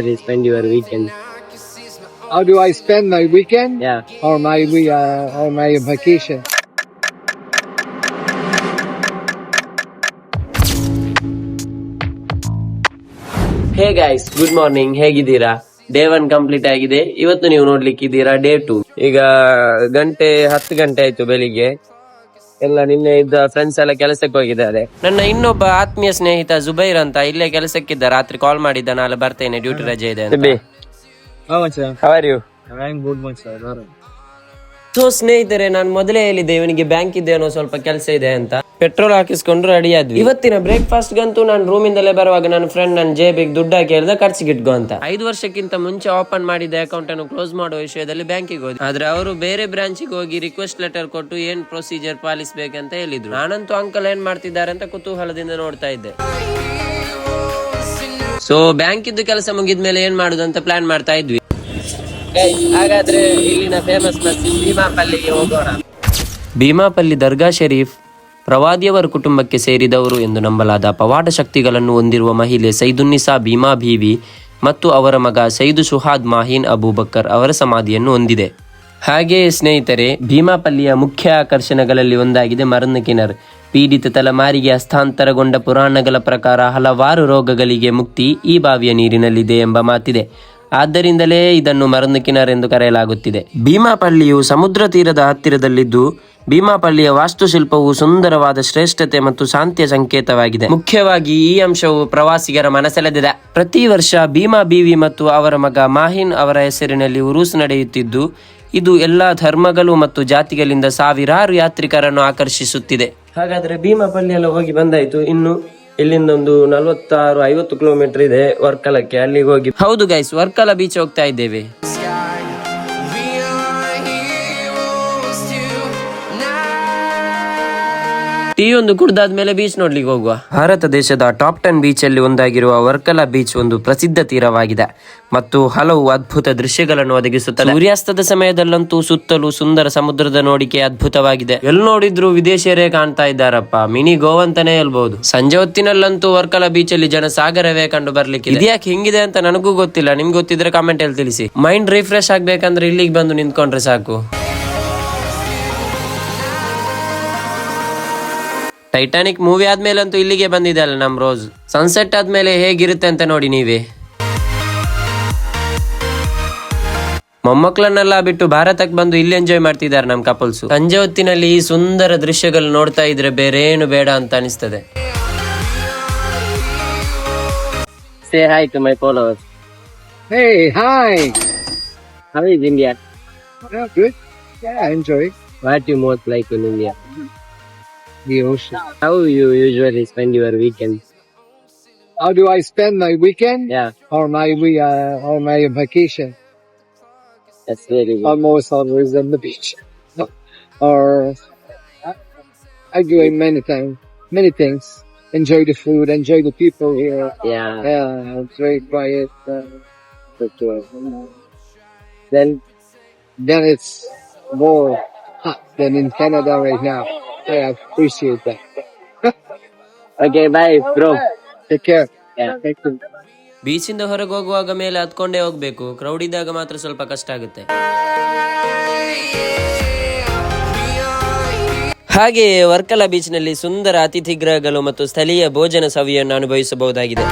usually spend your weekend? How do I spend my weekend? Yeah. Or my vacation? Hey guys, good morning. ಹೇಗಿದ್ದೀರಾ? Day 1 complete ಆಗಿದೆ. ಇವತ್ತು ನೀವು ನೋಡ್ಲಿಕ್ಕಿದ್ದೀರಾ day 2. ಈಗ 10 ಗಂಟೆ ಆಯ್ತು ಬೆಳಿಗ್ಗೆ. ಎಲ್ಲ ನಿನ್ನೆ ಇದ್ದ ಫ್ರೆಂಡ್ಸ್ ಎಲ್ಲ ಕೆಲಸಕ್ಕೆ ಹೋಗಿದ್ದಾರೆ. ನನ್ನ ಇನ್ನೊಬ್ಬ ಆತ್ಮೀಯ ಸ್ನೇಹಿತ ಜುಬೈರ್ ಅಂತ ಇಲ್ಲೇ ಕೆಲಸಕ್ಕಿದ್ದ. ರಾತ್ರಿ ಕಾಲ್ ಮಾಡಿದ್ದ, ನಾಳೆ ಬರ್ತೇನೆ, ಡ್ಯೂಟಿ ರಜೆ ಇದೆ ಅಂತ. How are you? I'm good, my sir. So ಸ್ನೇಹಿತರೆ, ನಾನು ಮೊದಲೇ ಹೇಳಿದ್ದೆ ಇವನಿಗೆ ಬ್ಯಾಂಕ್ ಇದೆ ಅನ್ನೋ ಸ್ವಲ್ಪ ಕೆಲಸ ಇದೆ ಅಂತ. ಪೆಟ್ರೋಲ್ ಹಾಕಿಸ್ಕೊಂಡು ರೆಡಿ ಆದ್ವಿ. ಇವತ್ತಿನ ಬ್ರೇಕ್ಫಾಸ್ಟ್ ಗಂತೂ ನಾನು ರೂಮಿಂದಲೇ ಬರುವಾಗ ನನ್ನ ಫ್ರೆಂಡ್ ನನ್ನ ಜೇಬಿಗೆ ದುಡ್ಡು ಹಾಕಿ ಹೇಳ್ದ ಖರ್ಚಿಗೆ ಇಟ್ಕೋ ಅಂತ. 5 ವರ್ಷಕ್ಕಿಂತ ಮುಂಚೆ ಓಪನ್ ಮಾಡಿದ ಅಕೌಂಟ್ ಅನ್ನು ಕ್ಲೋಸ್ ಮಾಡುವ ವಿಷಯದಲ್ಲಿ ಬ್ಯಾಂಕಿಗೆ ಹೋಗಿ, ಆದ್ರೆ ಅವರು ಬೇರೆ ಬ್ರಾಂಚಿಗೆ ಹೋಗಿ ರಿಕ್ವೆಸ್ಟ್ ಲೆಟರ್ ಕೊಟ್ಟು ಏನ್ ಪ್ರೊಸೀಜರ್ ಪಾಲಿಸಬೇಕಂತ ಹೇಳಿದ್ರು. ನಾನಂತೂ ಅಂಕಲ್ ಏನ್ ಮಾಡ್ತಿದ್ದಾರೆ ಅಂತ ಕುತೂಹಲದಿಂದ ನೋಡ್ತಾ ಇದ್ದೆ. ಸೊ ಬ್ಯಾಂಕ್ ಇದ್ದು ಕೆಲಸ ಮುಗಿದ್ಮೇಲೆ ಏನ್ ಮಾಡುದು ಅಂತ ಪ್ಲಾನ್ ಮಾಡ್ತಾ ಇದ್ವಿ. ಹಾಗಾದ್ರೆ ಇಲ್ಲಿನ ಫೇಮಸ್ ಮಸ್ಜಿದ್ ಭೀಮಾಪಲ್ಲಿಗೆ ಹೋಗೋಣ. ಭೀಮಾಪಲ್ಲಿ ದರ್ಗಾ ಶರೀಫ್ ಪ್ರವಾದಿಯವರ ಕುಟುಂಬಕ್ಕೆ ಸೇರಿದವರು ಎಂದು ನಂಬಲಾದ ಪವಾಡ ಶಕ್ತಿಗಳನ್ನು ಹೊಂದಿರುವ ಮಹಿಳೆ ಸೈದುನ್ನಿಸಾ ಭೀಮಾ ಬೀವಿ ಮತ್ತು ಅವರ ಮಗ ಸೈದು ಶುಹಾದ್ ಮಾಹೀನ್ ಅಬೂಬಕ್ಕರ್ ಅವರ ಸಮಾಧಿಯನ್ನು ಹೊಂದಿದೆ. ಹಾಗೆಯೇ ಸ್ನೇಹಿತರೆ, ಭೀಮಾಪಲ್ಲಿಯ ಮುಖ್ಯ ಆಕರ್ಷಣೆಗಳಲ್ಲಿ ಒಂದಾಗಿದೆ ಮರನ್ ಕಿನರ್. ಪೀಡಿತ ತಲೆಮಾರಿಗೆ ಹಸ್ತಾಂತರಗೊಂಡ ಪುರಾಣಗಳ ಪ್ರಕಾರ ಹಲವಾರು ರೋಗಗಳಿಗೆ ಮುಕ್ತಿ ಈ ಬಾವಿಯ ನೀರಿನಲ್ಲಿದೆ ಎಂಬ ಮಾತಿದೆ. ಆದ್ದರಿಂದಲೇ ಇದನ್ನು ಮರನ್ ಕಿನರ್ ಎಂದು ಕರೆಯಲಾಗುತ್ತಿದೆ. ಭೀಮಾಪಲ್ಲಿಯು ಸಮುದ್ರ ತೀರದ ಹತ್ತಿರದಲ್ಲಿದ್ದು, ಭೀಮಾಪಲ್ಲಿಯ ವಾಸ್ತುಶಿಲ್ಪವು ಸುಂದರವಾದ ಶ್ರೇಷ್ಠತೆ ಮತ್ತು ಶಾಂತಿಯ ಸಂಕೇತವಾಗಿದೆ. ಮುಖ್ಯವಾಗಿ ಈ ಅಂಶವು ಪ್ರವಾಸಿಗರ ಮನಸೆಳೆದಿದೆ. ಪ್ರತಿ ವರ್ಷ ಭೀಮಾ ಬೀವಿ ಮತ್ತು ಅವರ ಮಗ ಮಾಹೀನ್ ಅವರ ಹೆಸರಿನಲ್ಲಿ ಉರೂಸ್ ನಡೆಯುತ್ತಿದ್ದು, ಇದು ಎಲ್ಲಾ ಧರ್ಮಗಳು ಮತ್ತು ಜಾತಿಗಳಿಂದ ಸಾವಿರಾರು ಯಾತ್ರಿಕರನ್ನು ಆಕರ್ಷಿಸುತ್ತಿದೆ. ಹಾಗಾದ್ರೆ ಭೀಮಾಪಲ್ಲಿ ಎಲ್ಲ ಹೋಗಿ ಬಂದಾಯ್ತು. ಇನ್ನು ಇಲ್ಲಿಂದ ಒಂದು 46-50 ಕಿಲೋಮೀಟರ್ ಇದೆ ವರ್ಕಲಕ್ಕೆ. ಅಲ್ಲಿಗೆ ಹೋಗಿ, ಹೌದು ಗೈಸ್, ವರ್ಕಲ ಬೀಚ್ ಹೋಗ್ತಾ ಇದ್ದೇವೆ. ಟೀ ಒಂದು ಕುಡ್ದಾದ್ಮೇಲೆ ಬೀಚ್ ನೋಡ್ಲಿಕ್ಕೆ ಹೋಗುವ. ಭಾರತ ದೇಶದ ಟಾಪ್ 10 ಬೀಚ್ ಅಲ್ಲಿ ಒಂದಾಗಿರುವ ವರ್ಕಲ ಬೀಚ್ ಒಂದು ಪ್ರಸಿದ್ಧ ತೀರವಾಗಿದೆ ಮತ್ತು ಹಲವು ಅದ್ಭುತ ದೃಶ್ಯಗಳನ್ನು ಒದಗಿಸುತ್ತದೆ. ಸೂರ್ಯಾಸ್ತದ ಸಮಯದಲ್ಲಂತೂ ಸುತ್ತಲೂ ಸುಂದರ ಸಮುದ್ರದ ನೋಡಿಕೆ ಅದ್ಭುತವಾಗಿದೆ. ಎಲ್ಲಿ ನೋಡಿದ್ರು ವಿದೇಶಿಯರೇ ಕಾಣ್ತಾ ಇದ್ದಾರಪ್ಪ. ಮಿನಿ ಗೋವಾ ಅಂತಾನೆ ಹೇಳ್ಬಹುದು. ಸಂಜೆ ಹೊತ್ತಿನಲ್ಲಂತೂ ವರ್ಕಲ ಬೀಚ್ ಅಲ್ಲಿ ಜನಸಾಗರವೇ ಕಂಡು ಬರ್ಲಿಕ್ಕೆ. ಇದ್ಯಾಕೆ ಹಿಂಗಿದೆ ಅಂತ ನನಗೂ ಗೊತ್ತಿಲ್ಲ. ನಿಮ್ಗೆ ಗೊತ್ತಿದ್ರೆ ಕಮೆಂಟ್ ಅಲ್ಲಿ ತಿಳಿಸಿ. ಮೈಂಡ್ ರಿಫ್ರೆಶ್ ಆಗ್ಬೇಕಂದ್ರೆ ಇಲ್ಲಿಗೆ ಬಂದು ನಿಂತ್ಕೊಂಡ್ರೆ ಸಾಕು. ಟೈಟಾನಿಕ್ ಮೂವಿ ಆದ್ಮೇಲಂತೂ ಇಲ್ಲಿಗೆ ಬಂದಿದೆ ಅಲ್ಲ ನಮ್ ರೋಸ್. ಸನ್ಸೆಟ್ ಆದ್ಮೇಲೆ ಹೇಗಿರುತ್ತೆ ಅಂತ ನೋಡಿ ನೀವೇ. ಮೊಮ್ಮಕ್ಕಳನ್ನೆಲ್ಲ ಬಿಟ್ಟು ಭಾರತಕ್ಕೆ ಬಂದು ಇಲ್ಲಿ ಎಂಜಾಯ್ ಮಾಡ್ತಿದ್ದಾರೆ ನಮ್ ಕಪಲ್ಸ್. ಸಂಜೆ ಹೊತ್ತಿನಲ್ಲಿ ಈ ಸುಂದರ ದೃಶ್ಯಗಳು ನೋಡ್ತಾ ಇದ್ರೆ ಬೇರೆ ಏನು ಬೇಡ ಅಂತ ಅನಿಸ್ತದೆ. Say hi to my followers. Hey, hi. How is India? Yeah, good. Yeah, I enjoy What you most like in India? the ocean. How you usually spend your weekend? How do I spend my weekend? Yeah, Or my vacation? that's very good. Almost always on the beach. Or I do many things. Enjoy the food, enjoy the people here. Yeah. Yeah, it's very quiet. Then Then it's more hot than in Canada right now. I appreciate that. okay, bye bro. Take care. Yeah. Thank you. ಬೀಚಿಂದ ಹೊರಗೆ ಹೋಗುವಾಗ ಮೇಲೆ ಹತ್ಕೊಂಡೇ ಹೋಗ್ಬೇಕು. Crowd ಇದ್ದಾಗ ಮಾತ್ರ ಸ್ವಲ್ಪ ಕಷ್ಟ ಆಗುತ್ತೆ. ಹಾಗೆಯೇ ವರ್ಕಲ ಬೀಚ್ ನಲ್ಲಿ ಸುಂದರ ಅತಿಥಿ ಗೃಹಗಳು ಮತ್ತು ಸ್ಥಳೀಯ ಭೋಜನ ಸವಿಯನ್ನು ಅನುಭವಿಸಬಹುದಾಗಿದೆ.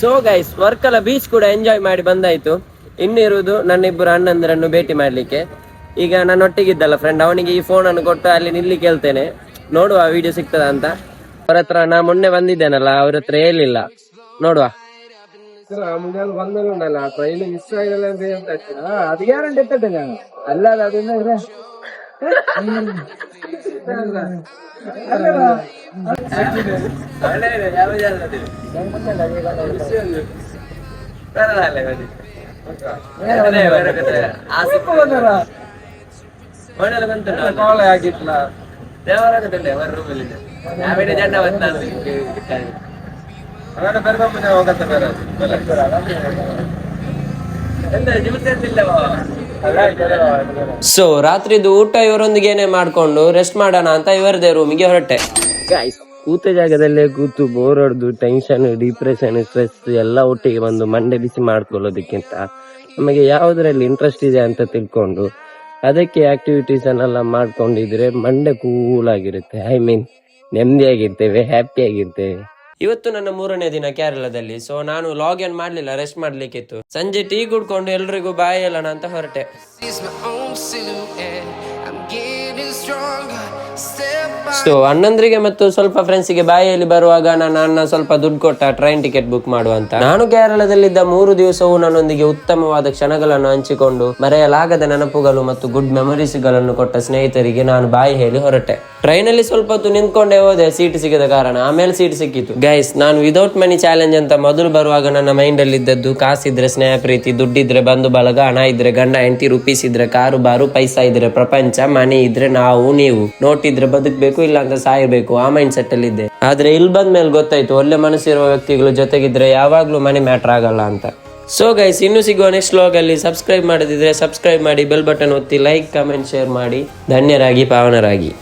ಸೊ ಗೈಸ್, ವರ್ಕಲ ಬೀಚ್ ಕೂಡ ಎಂಜಾಯ್ ಮಾಡಿ ಬಂದಾಯ್ತು. ಇನ್ನಿರುವುದು ನನ್ನಿಬ್ಬರು ಅಣ್ಣಂದರನ್ನು ಭೇಟಿ ಮಾಡ್ಲಿಕ್ಕೆ. ಈಗ ನನ್ನೊಟ್ಟಿಗಿದ್ದಲ್ಲ ಫ್ರೆಂಡ್, ಅವನಿಗೆ ಈ ಫೋನ್ ಅನ್ನು ಕೊಟ್ಟು ಅಲ್ಲಿ ನಿಲ್ಲಿ ಕೇಳ್ತೇನೆ, ನೋಡುವ ವಿಡಿಯೋ ಸಿಗ್ತದ ಅಂತ. ಅವ್ರ ಹತ್ರ ನಾ ಮೊನ್ನೆ ಬಂದಿದ್ದೇನಲ್ಲ, ಅವ್ರ ಹತ್ರ ಹೇಳಿಲ್ಲ, ನೋಡುವ. ಅದು ಗ್ಯಾರಂಟಿ ಇರ್ತದೆ ಅಲ್ಲ ಅದನ್ನ ಸೊ ರಾತ್ರಿದು ಊಟ ಇವರೊಂದಿಗೇನೆ ಮಾಡ್ಕೊಂಡು ರೆಸ್ಟ್ ಮಾಡೋಣ ಅಂತ ಇವರದೇ ರೂಮಿಗೆ ಹೊರಟೆ. ಕೂತ ಜಾಗದಲ್ಲೇ ಕೂತು ಬೋರ್ ಹೊಡೆದು ಟೆನ್ಷನ್, ಡಿಪ್ರೆಷನ್, ಸ್ಟ್ರೆಸ್ ಎಲ್ಲ ಒಟ್ಟಿಗೆ ಬಂದು ಮಂಡೆ ಬಿಸಿ ಮಾಡ್ಕೊಳ್ಳೋದಕ್ಕಿಂತ ನಮಗೆ ಯಾವುದರಲ್ಲಿ ಇಂಟ್ರೆಸ್ಟ್ ಇದೆ ಅಂತ ತಿಳ್ಕೊಂಡು ಅದಕ್ಕೆ ಆಕ್ಟಿವಿಟೀಸ್ ಅನ್ನೆಲ್ಲ ಮಾಡ್ಕೊಂಡಿದ್ರೆ ಮಂಡೆ ಕೂಲ್ ಆಗಿರುತ್ತೆ. ನೆಮ್ಮದಿಯಾಗಿರ್ತೇವೆ, ಹ್ಯಾಪಿ ಆಗಿರ್ತೇವೆ. ಇವತ್ತು ನನ್ನ 3ನೇ ದಿನ ಕೇರಳದಲ್ಲಿ. ಸೊ ನಾನು ಲಾಗ್ ಏನ್ ಮಾಡ್ಲಿಲ್ಲ, ರೆಸ್ಟ್ ಮಾಡ್ಲಿಕ್ಕಿತ್ತು. ಸಂಜೆ ಟೀ ಕುಡ್ಕೊಂಡು ಎಲ್ರಿಗೂ ಬಾಯ್ ಹೇಳೋಣ ಅಂತ ಹೊರಟೆ. ಸೊ ಅಣ್ಣಂದ್ರಿಗೆ ಮತ್ತು ಸ್ವಲ್ಪ ಫ್ರೆಂಡ್ಸಿಗೆ ಬಾಯಲ್ಲಿ ಬರುವಾಗ ನನ್ನ ಅಣ್ಣ ಸ್ವಲ್ಪ ದುಡ್ಡು ಕೊಟ್ಟ ಟ್ರೈನ್ ಟಿಕೆಟ್ ಬುಕ್ ಮಾಡುವಂತ. ನಾನು ಕೇರಳದಲ್ಲಿದ್ದ 3 ದಿವಸವೂ ನನ್ನೊಂದಿಗೆ ಉತ್ತಮವಾದ ಕ್ಷಣಗಳನ್ನು ಹಂಚಿಕೊಂಡು ಮರೆಯಲಾಗದ ನೆನಪುಗಳು ಮತ್ತು ಗುಡ್ ಮೆಮೊರೀಸ್ ಗಳನ್ನು ಕೊಟ್ಟ ಸ್ನೇಹಿತರಿಗೆ ನಾನು ಬಾಯಿ ಹೇಳಿ ಹೊರಟೆ. ಟ್ರೈನಲ್ಲಿ ಸ್ವಲ್ಪ ಹೊತ್ತು ನಿಂತ್ಕೊಂಡೇ ಹೋದೆ, ಸೀಟ್ ಸಿಗದ ಕಾರಣ. ಆಮೇಲೆ ಸೀಟ್ ಸಿಕ್ಕಿತು. ಗೈಸ್, ನಾನು ವಿದೌಟ್ ಮನಿ ಚಾಲೆಂಜ್ ಅಂತ ಮೊದಲು ಬರುವಾಗ ನನ್ನ ಮೈಂಡ್ ಅಲ್ಲಿ ಇದ್ದದ್ದು ಕಾಸಿದ್ರೆ ಸ್ನೇಹ ಪ್ರೀತಿ, ದುಡ್ಡಿದ್ರೆ ಬಂಧು ಬಳಗ, ಹಣ ಇದ್ರೆ ಗಂಡ ಹೆಂಡತಿ, ರೂಪೀಸ್ ಇದ್ರೆ ಕಾರು ಬಾರು, ಪೈಸಾ ಇದ್ರೆ ಪ್ರಪಂಚ, ಮನಿ ಇದ್ರೆ ನಾವು ನೀವು, ನೋಟ್ ಇದ್ರೆ ಬದುಕಬೇಕು, ಇಲ್ಲ ಅಂತ ಸಾಯಬೇಕು. ಆ ಮೈಂಡ್ ಸೆಟ್ ಅಲ್ಲಿ ಇದ್ದೆ. ಆದ್ರೆ ಇಲ್ಲಿ ಬಂದ ಮೇಲೆ ಗೊತ್ತಾಯ್ತು, ಒಳ್ಳೆ ಮನಸ್ಸಿರುವ ವ್ಯಕ್ತಿಗಳು ಜೊತೆಗಿದ್ರೆ ಯಾವಾಗ್ಲೂ ಮನಿ ಮ್ಯಾಟರ್ ಆಗಲ್ಲ ಅಂತ. ಸೊ ಗೈಸ್, ಇನ್ನು ಸಿಗುವ ನೆಕ್ಸ್ಟ್ ವ್ಲಾಗ್ ಅಲ್ಲಿ ಸಬ್ಸ್ಕ್ರೈಬ್ ಮಾಡದಿದ್ರೆ ಸಬ್ಸ್ಕ್ರೈಬ್ ಮಾಡಿ, ಬೆಲ್ ಬಟನ್ ಒತ್ತಿ, ಲೈಕ್, ಕಮೆಂಟ್, ಶೇರ್ ಮಾಡಿ. ಧನ್ಯರಾಗಿ, ಪಾವನರಾಗಿ.